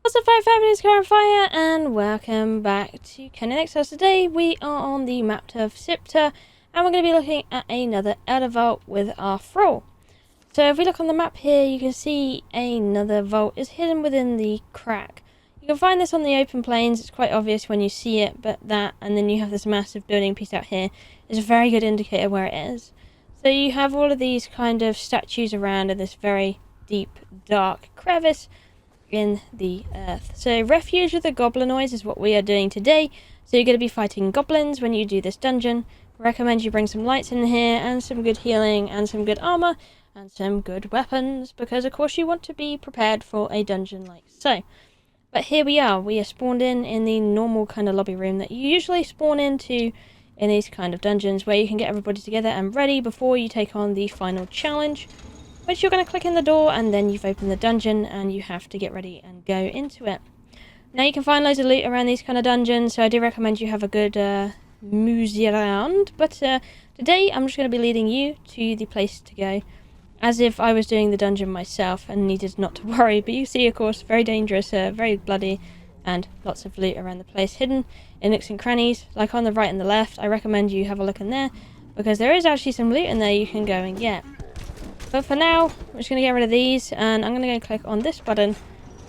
What's up, family? It's Kiahonfire, and welcome back to Conan Exiles. Today we are on the map of Siptah, and we're going to be looking at another Elder Vault with our thrall. So if we look on the map here, you can see another vault is hidden within the crack. You can find this on the open plains. It's quite obvious when you see it, but that, and then you have this massive building piece out here, is a very good indicator where it is. So you have all of these kind of statues around in this very deep, dark crevice in the earth. So Refuge of the Goblinoids is what we are doing today. So you're going to be fighting goblins when you do this dungeon. I recommend you bring some lights in here and some good healing and some good armor and some good weapons, because of course you want to be prepared for a dungeon like so. But here we are spawned in the normal kind of lobby room that you usually spawn into in these kind of dungeons, where you can get everybody together and ready before you take on the final challenge, which you're going to click in the door, and then you've opened the dungeon and you have to get ready and go into it. Now you can find loads of loot around these kind of dungeons, so I do recommend you have a good mosey around. But today I'm just going to be leading you to the place to go, as if I was doing the dungeon myself and needed not to worry. But you see, of course, very dangerous, very bloody, and lots of loot around the place, hidden in nooks and crannies, like on the right and the left. I recommend you have a look in there, because there is actually some loot in there you can go and get. But for now, I'm just going to get rid of these, and I'm going to go click on this button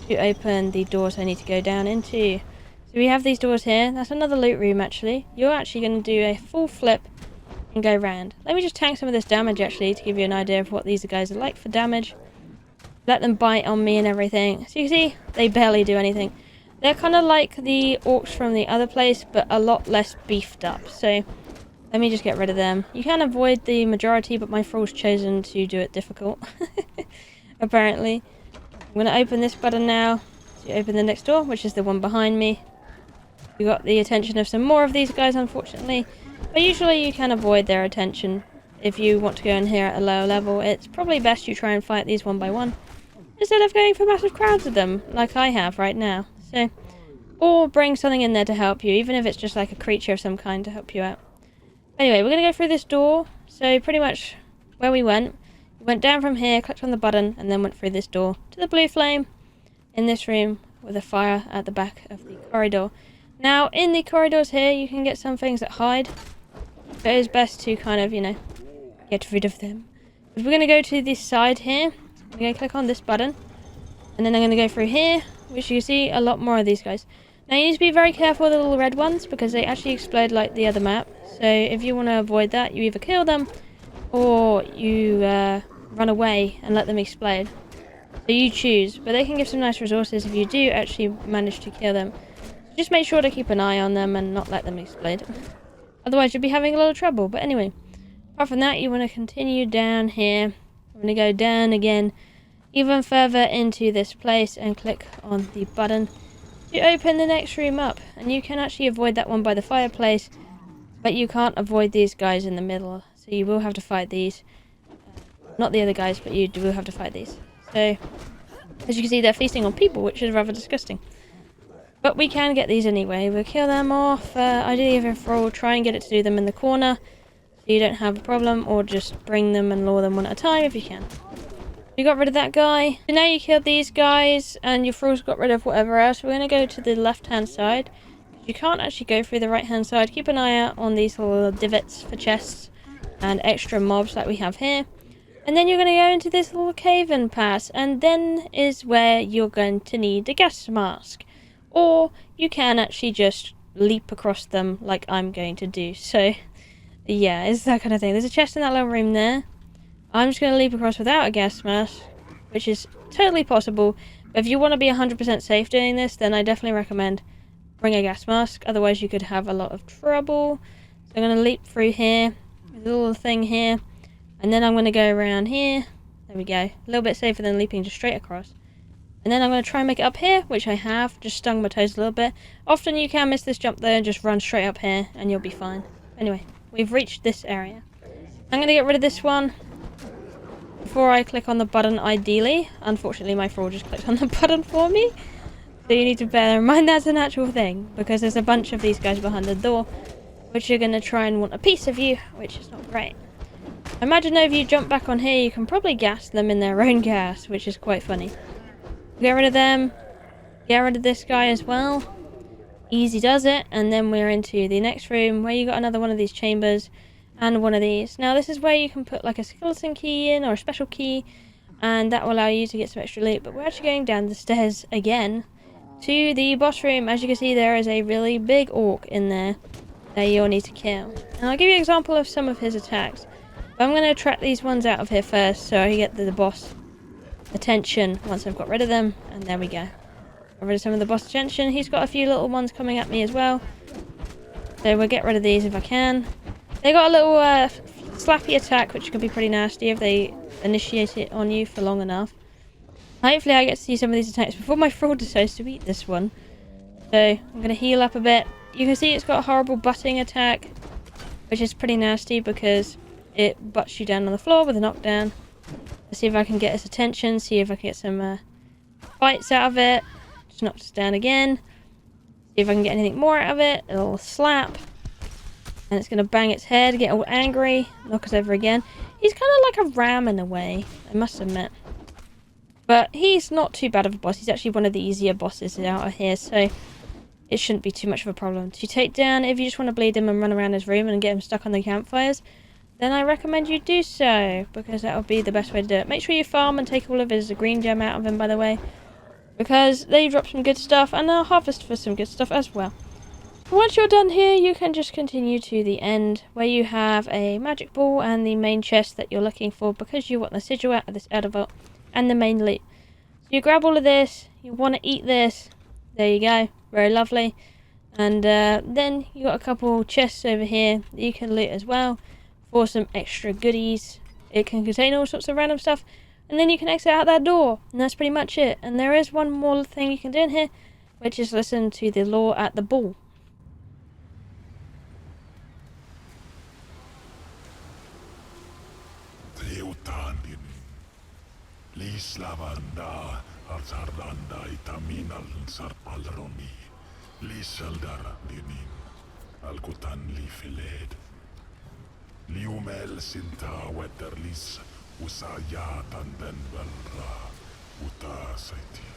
to open the doors I need to go down into. So we have these doors here. That's another loot room, actually. You're actually going to do a full flip and go round. Let me just tank some of this damage, actually, to give you an idea of what these guys are like for damage. Let them bite on me and everything. So you see, they barely do anything. They're kind of like the orcs from the other place, but a lot less beefed up. So let me just get rid of them. You can avoid the majority, but my thrall's chosen to do it difficult. Apparently. I'm going to open this button now to open the next door, which is the one behind me. We got the attention of some more of these guys, unfortunately. But usually you can avoid their attention if you want to go in here at a lower level. It's probably best you try and fight these one by one, instead of going for massive crowds of them, like I have right now. So, or bring something in there to help you, even if it's just like a creature of some kind to help you out. Anyway, we're going to go through this door. So pretty much where we went down from here, clicked on the button, and then went through this door to the blue flame in this room with a fire at the back of the corridor. Now, in the corridors here, you can get some things that hide. So it is best to kind of, get rid of them. But we're going to go to this side here. I'm going to click on this button, and then I'm going to go through here, which you can see a lot more of these guys. Now you need to be very careful with the little red ones, because they actually explode like the other map. So if you want to avoid that, you either kill them or you run away and let them explode. So you choose, but they can give some nice resources if you do actually manage to kill them. So just make sure to keep an eye on them and not let them explode. Otherwise you'll be having a lot of trouble. But anyway, apart from that, you want to continue down here. I'm going to go down again even further into this place and click on the button to open the next room up. And you can actually avoid that one by the fireplace, but you can't avoid these guys in the middle, so you will have to fight these. Not the other guys, but you will have to fight these. So, as you can see, they're feasting on people, which is rather disgusting. But we can get these anyway. We'll kill them off. Ideally, if a thrall, try and get it to do them in the corner, so you don't have a problem, or just bring them and lure them one at a time if you can. You got rid of that guy. So now you killed these guys, and your thrall's got rid of whatever else. We're going to go to the left-hand side. You can't actually go through the right-hand side. Keep an eye out on these little divots for chests and extra mobs like we have here. And then you're going to go into this little cave-in pass, and then is where you're going to need a gas mask. Or you can actually just leap across them like I'm going to do. So, yeah, it's that kind of thing. There's a chest in that little room there. I'm just going to leap across without a gas mask, which is totally possible. But if you want to be 100% safe doing this, then I definitely recommend bring a gas mask. Otherwise, you could have a lot of trouble. So I'm going to leap through here. There's a little thing here. And then I'm going to go around here. There we go. A little bit safer than leaping just straight across. And then I'm going to try and make it up here, which I have. Just stung my toes a little bit. Often you can miss this jump there and just run straight up here, and you'll be fine. Anyway, we've reached this area. I'm going to get rid of this one before I click on the button, ideally. Unfortunately, my thrall just clicked on the button for me. So you need to bear in mind that's an actual thing, because there's a bunch of these guys behind the door, which are going to try and want a piece of you, which is not great. I imagine though, if you jump back on here, you can probably gas them in their own gas, which is quite funny. Get rid of them. get rid of this guy as well. Easy does it. And then we're into the next room where you got another one of these chambers and one of these. Now this is where you can put like a skeleton key in or a special key, and that will allow you to get some extra loot. But we're actually going down the stairs again to the boss room. As you can see, there is a really big orc in there that you'll need to kill. And I'll give you an example of some of his attacks. But I'm going to attract these ones out of here first so I get the boss attention once I've got rid of them. And there we go. Got rid of some of the boss attention. He's got a few little ones coming at me as well. So we'll get rid of these if I can. They got a little slappy attack, which could be pretty nasty if they initiate it on you for long enough. Hopefully I get to see some of these attacks before my fraud decides to eat this one. So I'm going to heal up a bit. You can see it's got a horrible butting attack, which is pretty nasty because it butts you down on the floor with a knockdown. Let's see if I can get his attention, see if I can get some bites out of it. Just knocked us down again. See if I can get anything more out of it. It'll slap. And it's going to bang its head, get all angry, knock us over again. He's kind of like a ram in a way, I must admit. But he's not too bad of a boss. He's actually one of the easier bosses out of here, so it shouldn't be too much of a problem to take down. If you just want to bleed him and run around his room and get him stuck on the campfires, then I recommend you do so, because that would be the best way to do it. Make sure you farm and take all of his green gem out of him, by the way, because they drop some good stuff, and they'll harvest for some good stuff as well. Once you're done here, you can just continue to the end, where you have a magic ball and the main chest that you're looking for, because you want the sigil out of this Elder Vault and the main loot. So you grab all of this, you want to eat this, there you go, very lovely. And then you got a couple chests over here that you can loot as well for some extra goodies. It can contain all sorts of random stuff, and then you can exit out that door, and that's pretty much it. And there is one more thing you can do in here, which is listen to the lore at the ball. Lislavanda Arzardanda Itaminal Sarpalroni Liseldar Dinin Alkutan Lifiled Liumel Sinta Wetterlis Usaya Tandenvelra Uta Saiti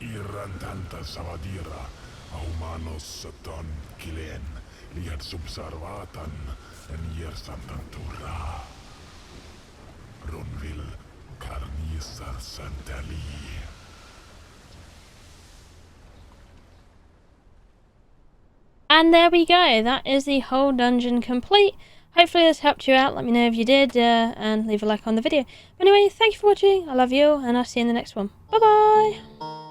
Irrantanta Savadira Aumanos Saton Kilen Lier Subservatan En Yer Santantura Ronville Carnisar Santali. And there we go, that is the whole dungeon complete. Hopefully this helped you out. Let me know if you did, and leave a like on the video. But anyway, thank you for watching, I love you all, and I'll see you in the next one. Bye bye!